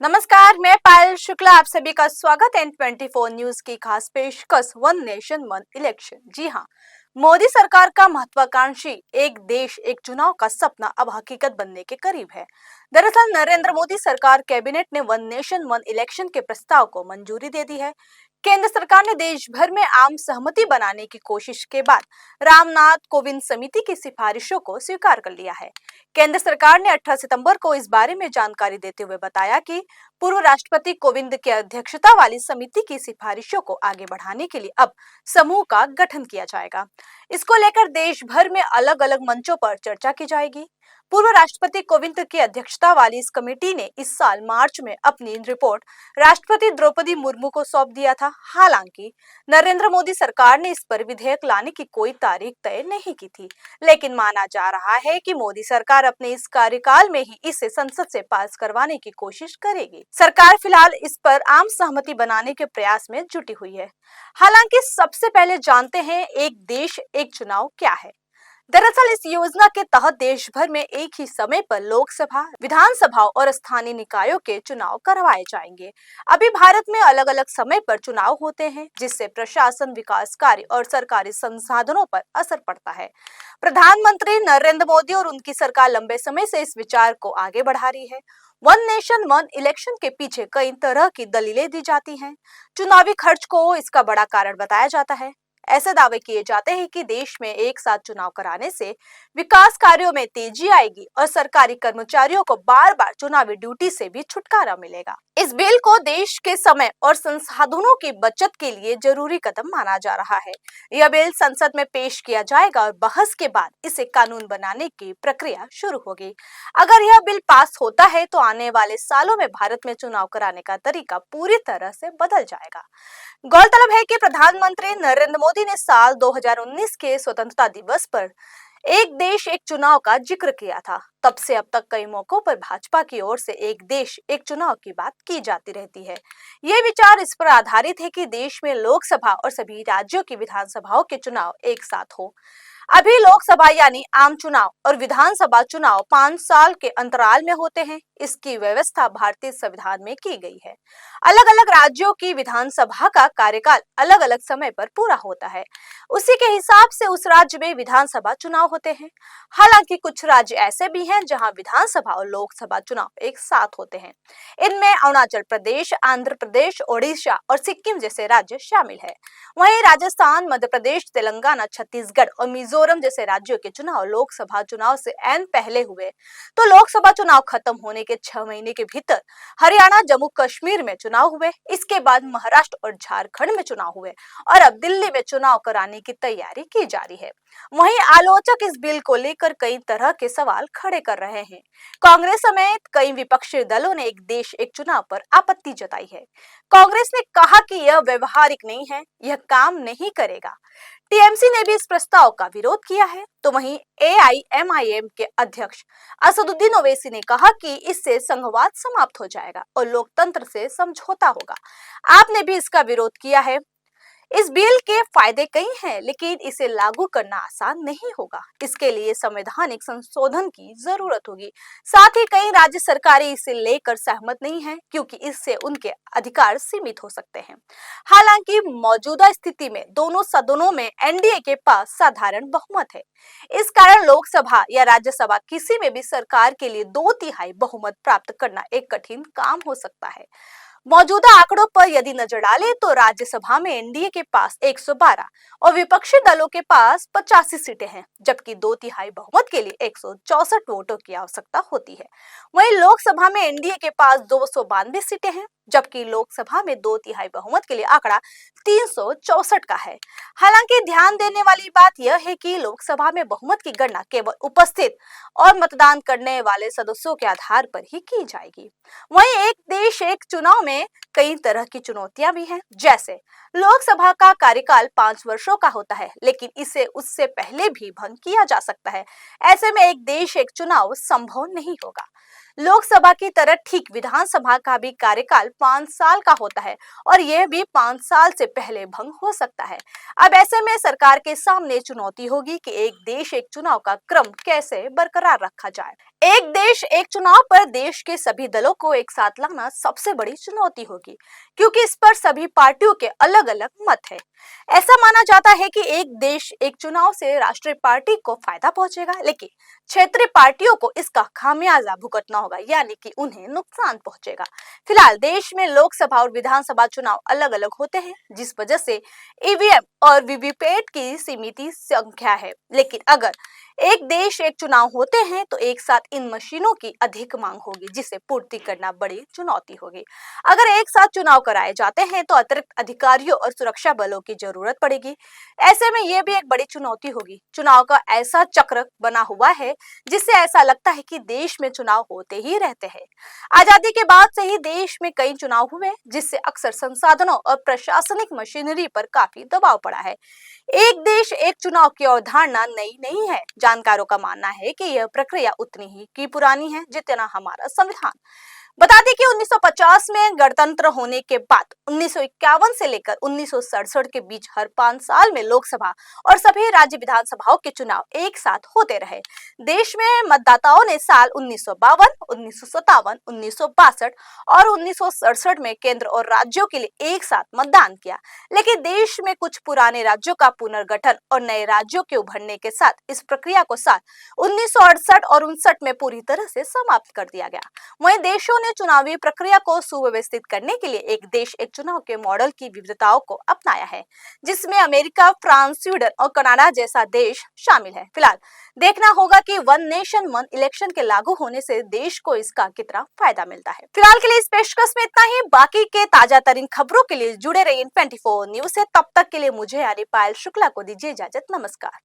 नमस्कार, मैं पायल शुक्ला आप सभी का स्वागत है N24 न्यूज की खास पेशकश वन नेशन वन इलेक्शन। जी हाँ, मोदी सरकार का महत्वाकांक्षी एक देश एक चुनाव का सपना अब हकीकत बनने के करीब है। दरअसल नरेंद्र मोदी सरकार कैबिनेट ने वन नेशन वन इलेक्शन के प्रस्ताव को मंजूरी दे दी है। केंद्र सरकार ने देश भर में आम सहमति बनाने की कोशिश के बाद रामनाथ कोविंद समिति की सिफारिशों को स्वीकार कर लिया है। केंद्र सरकार ने 18 सितंबर को इस बारे में जानकारी देते हुए बताया कि पूर्व राष्ट्रपति कोविंद की अध्यक्षता वाली समिति की सिफारिशों को आगे बढ़ाने के लिए अब समूह का गठन किया जाएगा। इसको लेकर देश भर में अलग अलग मंचों पर चर्चा की जाएगी। पूर्व राष्ट्रपति कोविंद की अध्यक्षता वाली इस कमेटी ने इस साल मार्च में अपनी रिपोर्ट राष्ट्रपति द्रौपदी मुर्मू को सौंप दिया था। हालांकि नरेंद्र मोदी सरकार ने इस पर विधेयक लाने की कोई तारीख तय नहीं की थी, लेकिन माना जा रहा है कि मोदी सरकार अपने इस कार्यकाल में ही इसे संसद से पास करवाने की कोशिश करेगी। सरकार फिलहाल इस पर आम सहमति बनाने के प्रयास में जुटी हुई है। हालांकि सबसे पहले जानते हैं एक देश एक चुनाव क्या है। दरअसल इस योजना के तहत देश भर में एक ही समय पर लोकसभा, विधानसभा और स्थानीय निकायों के चुनाव करवाए जाएंगे। अभी भारत में अलग अलग समय पर चुनाव होते हैं, जिससे प्रशासन, विकास कार्य और सरकारी संसाधनों पर असर पड़ता है। प्रधानमंत्री नरेंद्र मोदी और उनकी सरकार लंबे समय से इस विचार को आगे बढ़ा रही है। वन नेशन वन इलेक्शन के पीछे कई तरह की दलीलें दी जाती हैं। चुनावी खर्च को इसका बड़ा कारण बताया जाता है। ऐसे दावे किए जाते हैं कि देश में एक साथ चुनाव कराने से विकास कार्यों में तेजी आएगी और सरकारी कर्मचारियों को बार बार चुनावी ड्यूटी से भी छुटकारा मिलेगा। इस बिल को देश के समय और संसाधनों की बचत के लिए जरूरी कदम माना जा रहा है। यह बिल संसद में पेश किया जाएगा और बहस के बाद इसे कानून बनाने की प्रक्रिया शुरू होगी। अगर यह बिल पास होता है तो आने वाले सालों में भारत में चुनाव कराने का तरीका पूरी तरह से बदल जाएगा। गौरतलब है कि प्रधानमंत्री नरेंद्र मोदी ने साल 2019 के स्वतंत्रता दिवस पर एक देश एक चुनाव का जिक्र किया था। तब से अब तक कई मौकों पर भाजपा की ओर से एक देश एक चुनाव की बात की जाती रहती है। ये विचार इस पर आधारित है कि देश में लोकसभा और सभी राज्यों की विधानसभाओं के चुनाव एक साथ हो। अभी लोकसभा यानी आम चुनाव और विधानसभा चुनाव 5 साल के अंतराल में होते हैं। इसकी व्यवस्था भारतीय संविधान में की गई है। अलग अलग राज्यों की विधानसभा का कार्यकाल अलग अलग समय पर पूरा होता है। उसी के हिसाब से उस राज्य में विधानसभा चुनाव होते हैं। हालांकि कुछ राज्य ऐसे भी हैं जहां विधानसभा और लोकसभा चुनाव एक साथ होते हैं। इनमें अरुणाचल प्रदेश, आंध्र प्रदेश, ओडिशा और सिक्किम जैसे राज्य शामिल है। वहीं राजस्थान, मध्य प्रदेश, तेलंगाना, छत्तीसगढ़ और मिजोरम जैसे राज्यों के चुनाव लोकसभा चुनाव से ऐन पहले हुए। तो लोकसभा चुनाव खत्म होने के 6 महीने के भीतर हरियाणा, जम्मू कश्मीर में चुनाव हुए। इसके बाद महाराष्ट्र और झारखंड में चुनाव हुए और अब दिल्ली में चुनाव कराने की तैयारी की जा रही है। वहीं आलोचक इस बिल को लेकर कई तरह के सवाल खड़े कर रहे हैं। कांग्रेस समेत कई विपक्षी दलों ने एक देश एक चुनाव पर आपत्ति जताई है। कांग्रेस ने कहा कि यह व्यवहारिक नहीं है, यह काम नहीं करेगा। टीएमसी ने भी इस प्रस्ताव का विरोध किया है। तो वहीं एआईएमआईएम के अध्यक्ष असदुद्दीन ओवैसी ने कहा कि इससे संघवाद समाप्त हो जाएगा और लोकतंत्र से समझौता होगा। आपने भी इसका विरोध किया है। इस बिल के फायदे कई हैं, लेकिन इसे लागू करना आसान नहीं होगा। इसके लिए संवैधानिक संशोधन की जरूरत होगी। साथ ही कई राज्य सरकारें इसे लेकर सहमत नहीं हैं, क्योंकि इससे उनके अधिकार सीमित हो सकते हैं। हालांकि मौजूदा स्थिति में दोनों सदनों में एनडीए के पास साधारण बहुमत है। इस कारण लोकसभा या राज्यसभा किसी में भी सरकार के लिए 2/3 बहुमत प्राप्त करना एक कठिन काम हो सकता है। मौजूदा आंकड़ों पर यदि नजर डालें तो राज्यसभा में एनडीए के पास 112 और विपक्षी दलों के पास 85 सीटें हैं, जबकि 2/3 बहुमत के लिए 164 वोटों की आवश्यकता होती है। वहीं लोकसभा में एनडीए के पास 292 सीटें हैं, जबकि लोकसभा में 2/3 बहुमत के लिए आंकड़ा 364 का है। हालांकि ध्यान देने वाली बात यह है कि लोकसभा में बहुमत की गणना केवल उपस्थित और मतदान करने वाले सदस्यों के आधार पर ही की जाएगी। वहीं एक देश एक चुनाव में कई तरह की चुनौतियां भी हैं। जैसे लोकसभा का कार्यकाल 5 वर्षों का होता है, लेकिन इसे उससे पहले भी भंग किया जा सकता है। ऐसे में एक देश एक चुनाव संभव नहीं होगा। लोकसभा की तरह ठीक विधानसभा का भी कार्यकाल 5 साल का होता है और यह भी 5 साल से पहले भंग हो सकता है। अब ऐसे में सरकार के सामने चुनौती होगी कि एक देश एक चुनाव का क्रम कैसे बरकरार रखा जाए। एक देश एक चुनाव पर देश के सभी दलों को एक साथ लाना सबसे बड़ी चुनौती होगी, क्योंकि इस पर सभी पार्टियों के अलग अलग मत है। ऐसा माना जाता है कि एक देश एक चुनाव से राष्ट्रीय पार्टी को फायदा पहुंचेगा, लेकिन क्षेत्रीय पार्टियों को इसका खामियाजा भुगतना होगा, यानी कि उन्हें नुकसान पहुंचेगा। फिलहाल देश में लोकसभा और विधानसभा चुनाव अलग अलग होते हैं, जिस वजह से ईवीएम और वीवीपैट की सीमित संख्या है। लेकिन अगर एक देश एक चुनाव होते हैं तो एक साथ इन मशीनों की अधिक मांग होगी, जिसे पूर्ति करना बड़ी चुनौती होगी। अगर एक साथ चुनाव कराए जाते हैं तो अतिरिक्त अधिकारियों और सुरक्षा बलों की जरूरत पड़ेगी। ऐसे में यह भी एक बड़ी चुनौती होगी। चुनाव का ऐसा चक्र बना हुआ है जिससे ऐसा लगता है कि देश में चुनाव होते ही रहते हैं। आजादी के बाद से ही देश में कई चुनाव हुए, जिससे अक्सर संसाधनों और प्रशासनिक मशीनरी पर काफी दबाव पड़ा है। एक देश एक चुनाव की अवधारणा नई नहीं है। जानकारों का मानना है कि यह प्रक्रिया उतनी ही की पुरानी है जितना हमारा संविधान। बता दें कि 1950 में गणतंत्र होने के बाद 1951 से लेकर 1967 के बीच हर 5 साल में लोकसभा और सभी राज्य विधानसभाओं के चुनाव एक साथ होते रहे। देश में मतदाताओं ने साल 1952, 1957, 1962 और 1967 में केंद्र और राज्यों के लिए एक साथ मतदान किया। लेकिन देश में कुछ पुराने राज्यों का पुनर्गठन और नए राज्यों के उभरने के साथ इस प्रक्रिया को साल 1968 और 59 में पूरी तरह से समाप्त कर दिया गया। वहीं देशों ने चुनावी प्रक्रिया को सुव्यवस्थित करने के लिए एक देश एक चुनाव के मॉडल की विविधताओं को अपनाया है, जिसमें अमेरिका, फ्रांस, स्वीडन और कनाडा जैसा देश शामिल है। फिलहाल देखना होगा कि वन नेशन वन इलेक्शन के लागू होने से देश को इसका कितना फायदा मिलता है। फिलहाल के लिए इस पेशकश में इतना ही। बाकी के ताजा तरीन खबरों के लिए जुड़े रहिए 24 न्यूज से। तब तक के लिए मुझे यानी पायल शुक्ला को दीजिए इजाजत। नमस्कार।